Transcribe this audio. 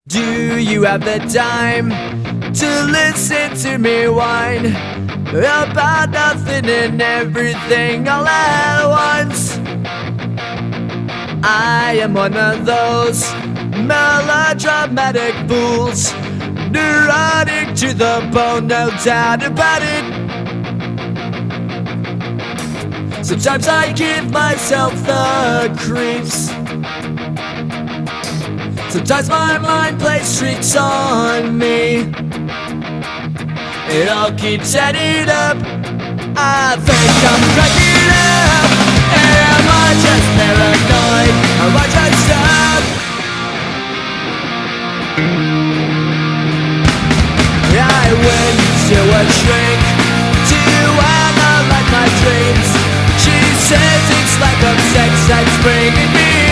Do you have the time to listen to me whine about nothing and everything all at once? I am one of those melodramatic fools, neurotic to the bone, no doubt about it. Sometimes I give myself the creeps. Sometimes my mind plays tricks on me. It all keeps adding up. I think I'm cracking up. Am I just paranoid? Am I just up? I went to a shrink to analyze my dreams. She says it's like a sex that's bringing me